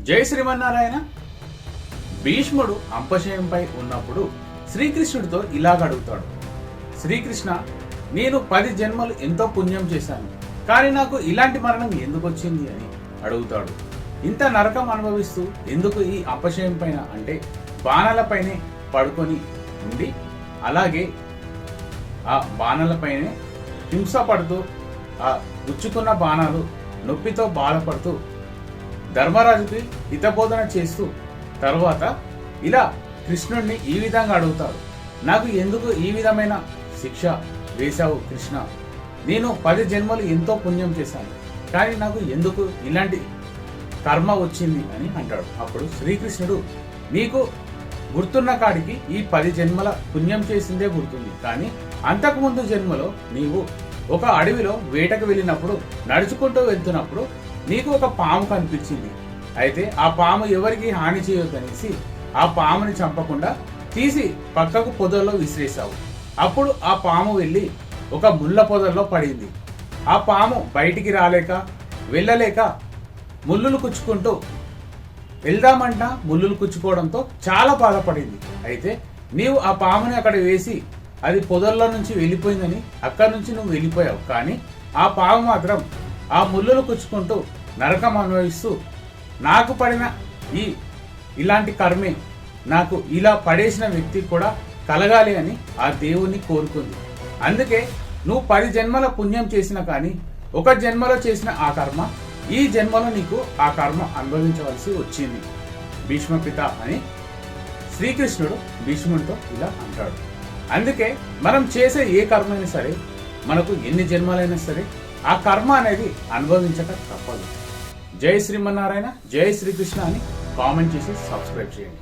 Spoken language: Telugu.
జై శ్రీమన్నారాయణ. భీష్ముడు అంపశయంపై ఉన్నప్పుడు శ్రీకృష్ణుడితో ఇలాగ అడుగుతాడు. శ్రీకృష్ణ, నేను 10 జన్మలు ఎంతో పుణ్యం చేశాను, కానీ నాకు ఇలాంటి మరణం ఎందుకు వచ్చింది అని అడుగుతాడు. ఇంత నరకం అనుభవిస్తూ ఎందుకు ఈ అంపశయం పైన అంటే బాణాలపైనే పడుకొని ఉండి అలాగే ఆ బాణాలపైనే హింస పడుతూ ఆ గుచ్చుకున్న బాణాలు నొప్పితో బాధపడుతూ ధర్మరాజుకి హితబోధన చేస్తూ తర్వాత ఇలా కృష్ణుడిని ఈ విధంగా అడుగుతాడు. నాకు ఎందుకు ఈ విధమైన శిక్ష వేశావు కృష్ణ? నేను 10 జన్మలు ఎంతో పుణ్యం చేశాను, కానీ నాకు ఎందుకు ఇలాంటి కర్మ వచ్చింది అని అంటాడు. అప్పుడు శ్రీకృష్ణుడు, నీకు గుర్తున్న కాడికి ఈ 10 జన్మల పుణ్యం చేసిందే గుర్తుంది, కానీ అంతకుముందు జన్మలో నీవు ఒక అడవిలో వేటకు వెళ్ళినప్పుడు నడుచుకుంటూ వెళ్తున్నప్పుడు నీకు ఒక పాము కనిపించింది. అయితే ఆ పాము ఎవరికి హాని చేయొద్దనేసి ఆ పాముని చంపకుండా తీసి పక్కకు పొదల్లో విసిరేశావు. అప్పుడు ఆ పాము వెళ్ళి ఒక ముళ్ళ పొదల్లో పడింది. ఆ పాము బయటికి రాలేక వెళ్ళలేక ముళ్ళులు కుచ్చుకుంటూ వెళ్దామంట ముళ్ళులు కుచ్చుకోవడంతో చాలా బాధపడింది. అయితే నీవు ఆ పాముని అక్కడ వేసి అది పొదల్లో నుంచి వెళ్ళిపోయిందని అక్కడి నుంచి నువ్వు వెళ్ళిపోయావు, కానీ ఆ పాము మాత్రం ఆ ముళ్ళులు కుచ్చుకుంటూ నరకం అనుభవిస్తూ నాకు పడిన ఇలాంటి కర్మే నాకు ఇలా పడేసిన వ్యక్తికి కూడా కలగాలి అని ఆ దేవుణ్ణి కోరుకుంది. అందుకే నువ్వు 10 జన్మల పుణ్యం చేసిన కానీ ఒక జన్మలో చేసిన ఆ కర్మ ఈ జన్మలో నీకు ఆ కర్మ అనుభవించవలసి వచ్చింది భీష్మ పిత అని శ్రీకృష్ణుడు భీష్ముడితో ఇలా అంటాడు. అందుకే మనం చేసే ఏ కర్మ అయినా సరే మనకు ఎన్ని జన్మలైనా సరే ఆ కర్మ అనేది అనుభవించక తప్పదు. జై శ్రీమన్నారాయణ, జై శ్రీకృష్ణ అని కామెంట్ చేసి సబ్స్క్రైబ్ చేయండి.